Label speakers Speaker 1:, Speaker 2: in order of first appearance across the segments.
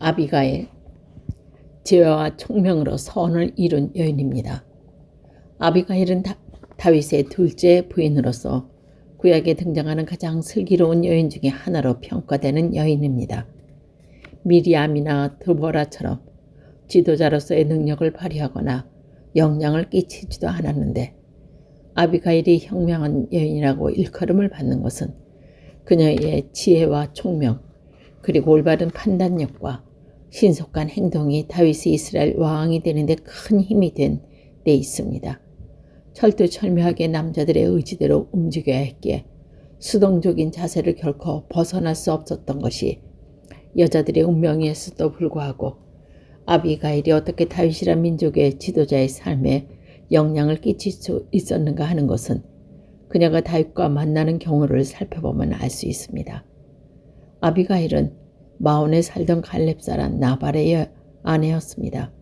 Speaker 1: 아비가일, 지혜와 총명으로 선을 이룬 여인입니다. 아비가일은 다윗의 둘째 부인으로서 구약에 등장하는 가장 슬기로운 여인 중에 하나로 평가되는 여인입니다. 미리암이나 드보라처럼 지도자로서의 능력을 발휘하거나 영향을 끼치지도 않았는데 아비가일이 현명한 여인이라고 일컬음을 받는 것은 그녀의 지혜와 총명 그리고 올바른 판단력과 신속한 행동이 다윗이 이스라엘 왕이 되는데 큰 힘이 된 데 있습니다. 철두철미하게 남자들의 의지대로 움직여야 했기에 수동적인 자세를 결코 벗어날 수 없었던 것이 여자들의 운명이었음에도 불구하고 아비가일이 어떻게 다윗이란 민족의 지도자의 삶에 영향을 끼칠 수 있었는가 하는 것은 그녀가 다윗과 만나는 경우를 살펴보면 알 수 있습니다. 아비가일은 마온에 살던 갈렙 사람 나발의 아내였습니다.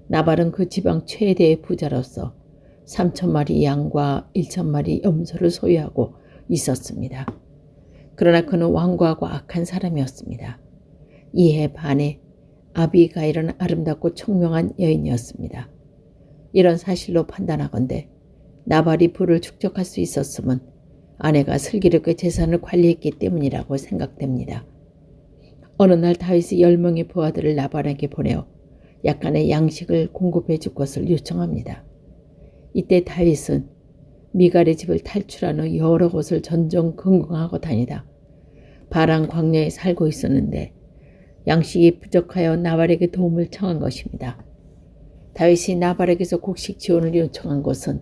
Speaker 1: 나발은 그 지방 최대의 부자로서 3,000마리 양과 1,000마리 염소를 소유하고 있었습니다. 그러나 그는 완고하고 악한 사람이었습니다. 이에 반해 아비가일은 아름답고 총명한 여인이었습니다. 이런 사실로 판단하건대 나발이 부를 축적할 수 있었음은 아내가 슬기롭게 재산을 관리했기 때문이라고 생각됩니다. 어느 날 다윗이 10명의 부하들을 나발에게 보내어 약간의 양식을 공급해 줄 것을 요청합니다. 이때 다윗은 미갈의 집을 탈출한 후 여러 곳을 전전긍긍하고 다니다 바란 광야에 살고 있었는데 양식이 부족하여 나발에게 도움을 청한 것입니다. 다윗이 나발에게서 곡식 지원을 요청한 것은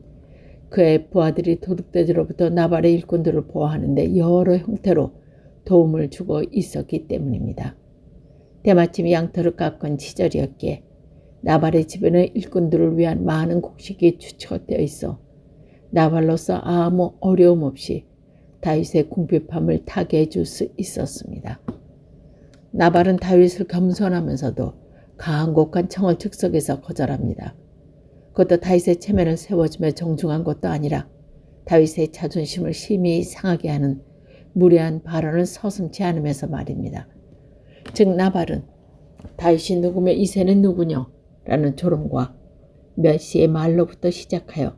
Speaker 1: 그의 부하들이 도둑들로부터 나발의 일꾼들을 보호하는데 여러 형태로 도움을 주고 있었기 때문입니다. 때마침 양털을 깎은 시절이었기에 나발의 집에는 일꾼들을 위한 많은 곡식이 추측되어 있어 나발로서 아무 어려움 없이 다윗의 궁핍함을 타개해 줄 수 있었습니다. 나발은 다윗을 겸손하면서도 가한곡한 청을 즉석에서 거절합니다. 그것도 다윗의 체면을 세워주며 정중한 것도 아니라 다윗의 자존심을 심히 상하게 하는 무례한 발언을 서슴지 않으면서 말입니다. 즉 나발은 다윗이 누구며 이새는 누구냐 라는 조롱과 몇 시의 말로부터 시작하여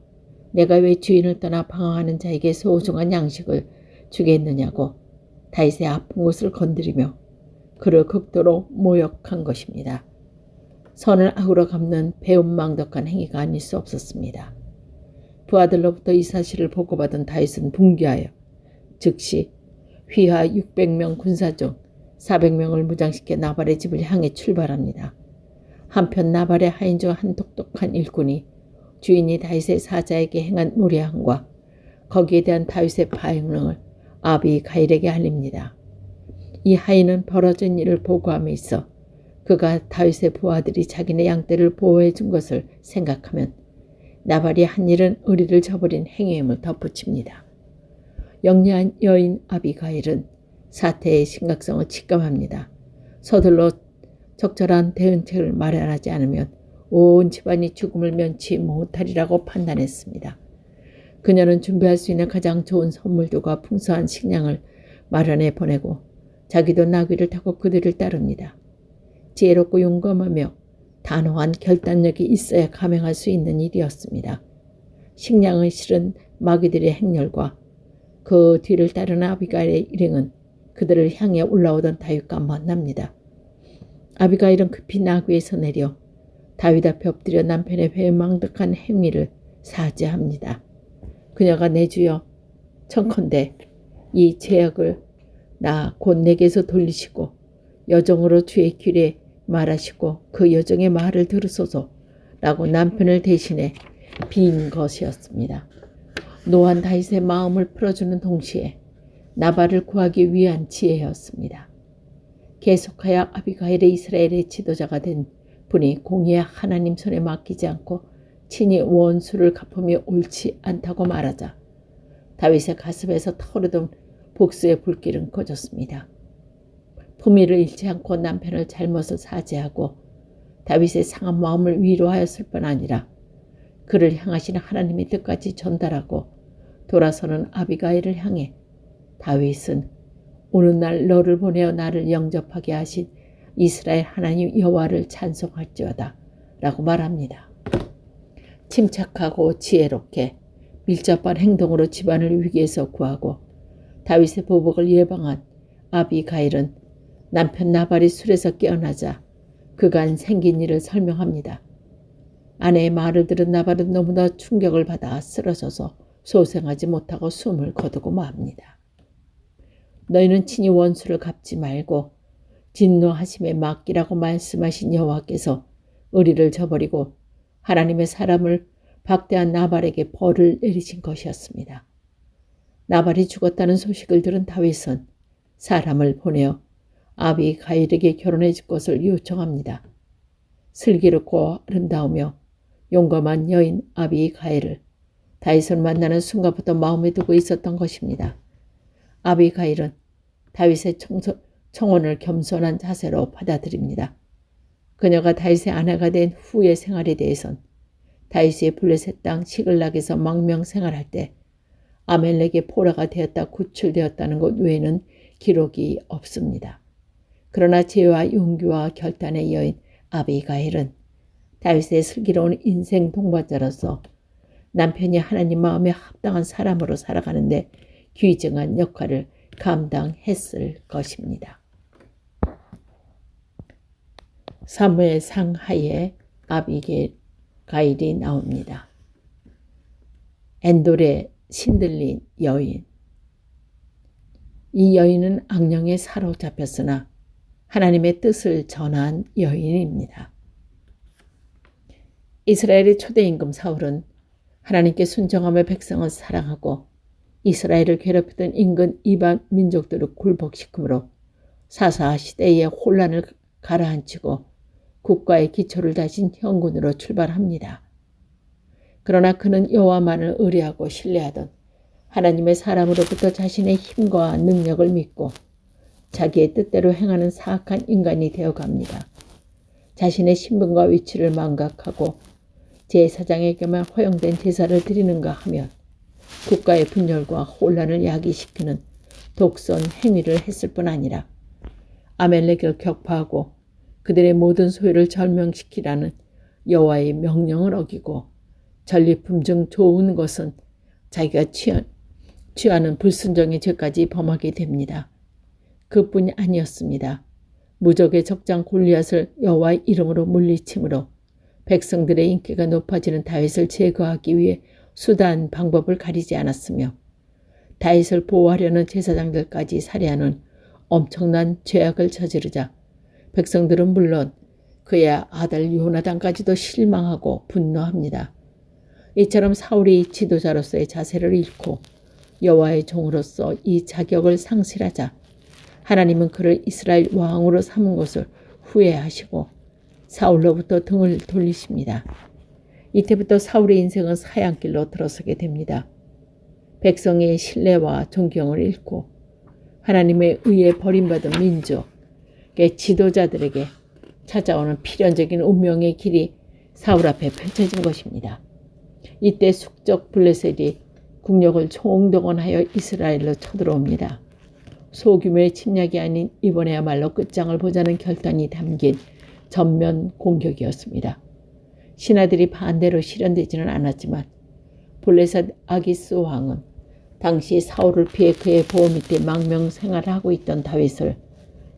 Speaker 1: 내가 왜 주인을 떠나 방황하는 자에게 소중한 양식을 주겠느냐고 다윗의 아픈 곳을 건드리며 그를 극도로 모욕한 것입니다. 선을 악으로 갚는 배은망덕한 행위가 아닐 수 없었습니다. 부하들로부터 이 사실을 보고받은 다윗은 분개하여 즉시 휘하 600명 군사 중 400명을 무장시켜 나발의 집을 향해 출발합니다. 한편 나발의 하인 중 한 똑똑한 일꾼이 주인이 다윗의 사자에게 행한 무례함과 거기에 대한 다윗의 반응을 아비가일에게 알립니다. 이 하인은 벌어진 일을 보고함에 있어 그가 다윗의 부하들이 자기네 양떼를 보호해 준 것을 생각하면 나발이 한 일은 의리를 저버린 행위임을 덧붙입니다. 영리한 여인 아비가일은 사태의 심각성을 직감합니다. 서둘러 적절한 대응책을 마련하지 않으면 온 집안이 죽음을 면치 못하리라고 판단했습니다. 그녀는 준비할 수 있는 가장 좋은 선물들과 풍성한 식량을 마련해 보내고 자기도 나귀를 타고 그들을 따릅니다. 지혜롭고 용감하며 단호한 결단력이 있어야 감행할 수 있는 일이었습니다. 식량을 실은 마귀들의 행렬과 그 뒤를 따르는 아비가일의 일행은 그들을 향해 올라오던 다윗과 만납니다. 아비가일은 급히 나귀에서 내려 다윗 앞에 엎드려 남편의 배은망덕한 행위를 사죄합니다. 그녀가 내 주여 청컨대 이 죄악을 나 곧 내게서 돌리시고 여종으로 주의 길에 말하시고 그 여종의 말을 들으소서라고 남편을 대신해 빈 것이었습니다. 노한 다윗의 마음을 풀어주는 동시에 나발을 구하기 위한 지혜였습니다. 계속하여 아비가일의 이스라엘의 지도자가 된 분이 공의의 하나님 손에 맡기지 않고 친히 원수를 갚음이 옳지 않다고 말하자 다윗의 가슴에서 타오르던 복수의 불길은 꺼졌습니다. 품위를 잃지 않고 남편을 잘못을 사죄하고 다윗의 상한 마음을 위로하였을 뿐 아니라 그를 향하시는 하나님의 뜻까지 전달하고 돌아서는 아비가일을 향해 다윗은 오는 날 너를 보내어 나를 영접하게 하신 이스라엘 하나님 여호와를 찬송할지어다 라고 말합니다. 침착하고 지혜롭게 밀접한 행동으로 집안을 위기에서 구하고 다윗의 보복을 예방한 아비가일은 남편 나발이 술에서 깨어나자 그간 생긴 일을 설명합니다. 아내의 말을 들은 나발은 너무나 충격을 받아 쓰러져서 소생하지 못하고 숨을 거두고 맙니다. 너희는 친히 원수를 갚지 말고 진노하심에 맡기라고 말씀하신 여호와께서 의리를 저버리고 하나님의 사람을 박대한 나발에게 벌을 내리신 것이었습니다. 나발이 죽었다는 소식을 들은 다윗은 사람을 보내어 아비가일에게 결혼해 줄 것을 요청합니다. 슬기롭고 아름다우며 용감한 여인 아비가일을 다윗을 만나는 순간부터 마음에 두고 있었던 것입니다. 아비가일은 다윗의 청혼을 겸손한 자세로 받아들입니다. 그녀가 다윗의 아내가 된 후의 생활에 대해선 다윗의 블레셋 땅 시글락에서 망명 생활할 때 아멜렉의 포로가 되었다 구출되었다는 것 외에는 기록이 없습니다. 그러나 지혜와 용기와 결단의 여인 아비가일은 다윗의 슬기로운 인생 동반자로서 남편이 하나님 마음에 합당한 사람으로 살아가는데 귀중한 역할을 감당했을 것입니다. 사무엘 상하에 아비가일이 나옵니다. 엔돌의 신들린 여인. 이 여인은 악령에 사로잡혔으나 하나님의 뜻을 전한 여인입니다. 이스라엘의 초대 임금 사울은 하나님께 순종하며 백성을 사랑하고 이스라엘을 괴롭히던 인근 이방 민족들을 굴복시키므로 사사 시대의 혼란을 가라앉히고 국가의 기초를 다진 형군으로 출발합니다. 그러나 그는 여호와만을 의뢰하고 신뢰하던 하나님의 사람으로부터 자신의 힘과 능력을 믿고 자기의 뜻대로 행하는 사악한 인간이 되어갑니다. 자신의 신분과 위치를 망각하고 제사장에게만 허용된 제사를 드리는가 하면 국가의 분열과 혼란을 야기시키는 독선 행위를 했을 뿐 아니라 아멜렉을 격파하고 그들의 모든 소유를 절멸시키라는 여호와의 명령을 어기고 전리품 중 좋은 것은 자기가 취하는 불순종의 죄까지 범하게 됩니다. 그뿐이 아니었습니다. 무적의 적장 골리앗을 여호와의 이름으로 물리침으로 백성들의 인기가 높아지는 다윗을 제거하기 위해 수단 방법을 가리지 않았으며 다윗을 보호하려는 제사장들까지 살해하는 엄청난 죄악을 저지르자 백성들은 물론 그의 아들 요나단까지도 실망하고 분노합니다. 이처럼 사울이 지도자로서의 자세를 잃고 여호와의 종으로서 이 자격을 상실하자 하나님은 그를 이스라엘 왕으로 삼은 것을 후회하시고 사울로부터 등을 돌리십니다. 이때부터 사울의 인생은 사양길로 들어서게 됩니다. 백성의 신뢰와 존경을 잃고 하나님의 의에 버림받은 민족의 지도자들에게 찾아오는 필연적인 운명의 길이 사울 앞에 펼쳐진 것입니다. 이때 숙적 블레셋이 국력을 총동원하여 이스라엘로 쳐들어옵니다. 소규모의 침략이 아닌 이번에야말로 끝장을 보자는 결단이 담긴 전면 공격이었습니다. 신하들이 반대로 실현되지는 않았지만 블레셋 아기스 왕은 당시 사울을 피해 그의 보호 밑에 망명 생활을 하고 있던 다윗을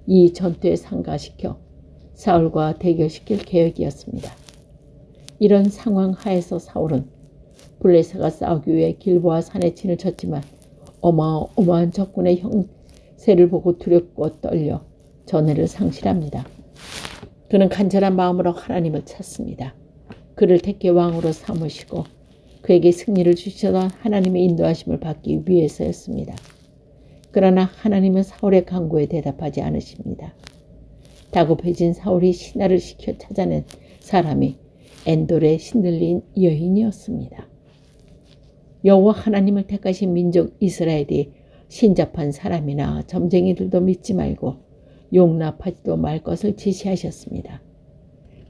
Speaker 1: 이 전투에参가시켜 사울과 대결시킬 계획이었습니다. 이런 상황 하에서 사울은 블레셋과 싸우기 위해 길보아 산에 진을 쳤지만 어마어마한 적군의 형세를 보고 두렵고 떨려 전해를 상실합니다. 그는 간절한 마음으로 하나님을 찾습니다. 그를 택해 왕으로 삼으시고 그에게 승리를 주시던 하나님의 인도하심을 받기 위해서였습니다. 그러나 하나님은 사울의 간구에 대답하지 않으십니다. 다급해진 사울이 신하를 시켜 찾아낸 사람이 엔돌의 신들린 여인이었습니다. 여호와 하나님을 택하신 민족 이스라엘이 신잡한 사람이나 점쟁이들도 믿지 말고 용납하지도 말 것을 지시하셨습니다.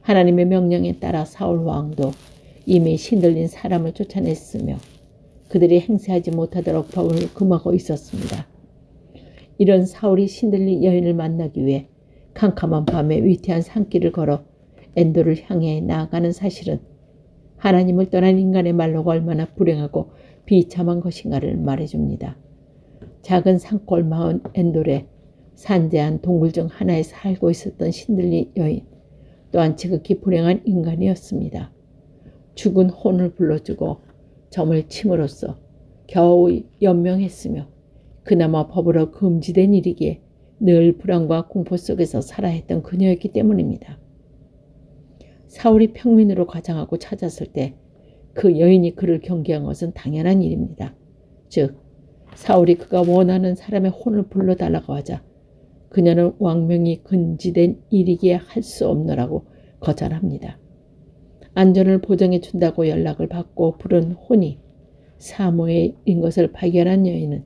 Speaker 1: 하나님의 명령에 따라 사울 왕도 이미 신들린 사람을 쫓아냈으며 그들이 행세하지 못하도록 법을 금하고 있었습니다. 이런 사울이 신들린 여인을 만나기 위해 캄캄한 밤에 위태한 산길을 걸어 엔도를 향해 나아가는 사실은 하나님을 떠난 인간의 말로가 얼마나 불행하고 비참한 것인가를 말해줍니다. 작은 산골 마을 엔돌에 산재한 동굴 중 하나에 살고 있었던 신들리 여인 또한 지극히 불행한 인간이었습니다. 죽은 혼을 불러주고 점을 침으로써 겨우 연명했으며 그나마 법으로 금지된 일이기에 늘 불안과 공포 속에서 살아야 했던 그녀였기 때문입니다. 사울이 평민으로 가장하고 찾았을 때 그 여인이 그를 경계한 것은 당연한 일입니다. 즉 사울이 그가 원하는 사람의 혼을 불러달라고 하자 그녀는 왕명이 금지된 일이기에 할 수 없노라고 거절합니다. 안전을 보장해 준다고 연락을 받고 부른 혼이 사무엘인 것을 발견한 여인은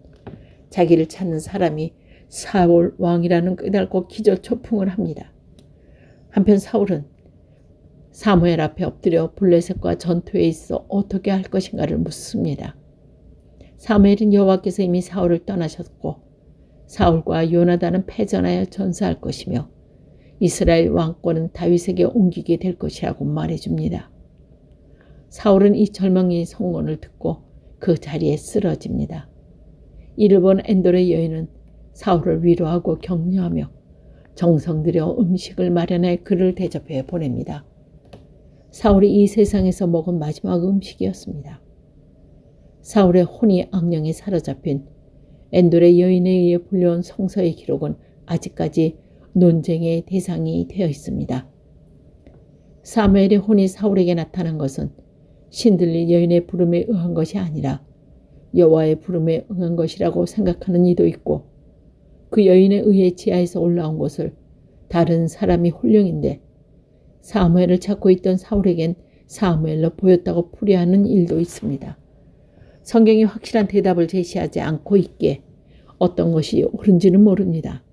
Speaker 1: 자기를 찾는 사람이 사울 왕이라는 깨닫고 기절초풍을 합니다. 한편 사울은 사무엘 앞에 엎드려 블레셋과 전투에 있어 어떻게 할 것인가를 묻습니다. 사무엘은 여호와께서 이미 사울을 떠나셨고 사울과 요나단은 패전하여 전사할 것이며 이스라엘 왕권은 다윗에게 옮기게 될 것이라고 말해줍니다. 사울은 이 절망의 성언을 듣고 그 자리에 쓰러집니다. 이를 본 엔돌의 여인은 사울을 위로하고 격려하며 정성 들여 음식을 마련해 그를 대접해 보냅니다. 사울이 이 세상에서 먹은 마지막 음식이었습니다. 사울의 혼이 악령에 사로잡힌 엔돌의 여인에 의해 불려온 성서의 기록은 아직까지 논쟁의 대상이 되어 있습니다. 사무엘의 혼이 사울에게 나타난 것은 신들린 여인의 부름에 의한 것이 아니라 여호와의 부름에 응한 것이라고 생각하는 이도 있고 그 여인에 의해 지하에서 올라온 것을 다른 사람이 혼령인데 사무엘을 찾고 있던 사울에겐 사무엘로 보였다고 풀이하는 일도 있습니다. 성경이 확실한 대답을 제시하지 않고 있기에 어떤 것이 옳은지는 모릅니다.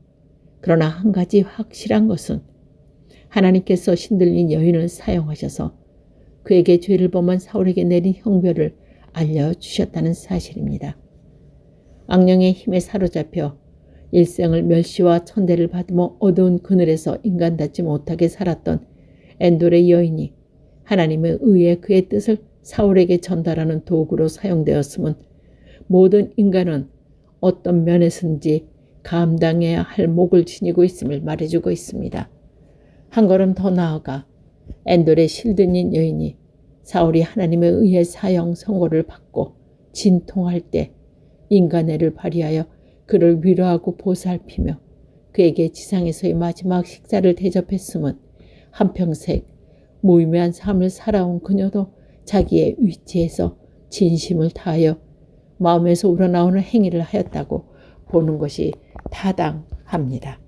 Speaker 1: 그러나 한 가지 확실한 것은 하나님께서 신들린 여인을 사용하셔서 그에게 죄를 범한 사울에게 내린 형벌을 알려주셨다는 사실입니다. 악령의 힘에 사로잡혀 일생을 멸시와 천대를 받으며 어두운 그늘에서 인간답지 못하게 살았던 엔돌의 여인이 하나님의 의해 그의 뜻을 사울에게 전달하는 도구로 사용되었음은 모든 인간은 어떤 면에서든지 감당해야 할 몫을 지니고 있음을 말해주고 있습니다. 한 걸음 더 나아가 엔돌의 실든인 여인이 사울이 하나님에 의해 사형 선고를 받고 진통할 때 인간애를 발휘하여 그를 위로하고 보살피며 그에게 지상에서의 마지막 식사를 대접했음은 한평생 무의미한 삶을 살아온 그녀도 자기의 위치에서 진심을 다하여 마음에서 우러나오는 행위를 하였다고 보는 것이 타당합니다.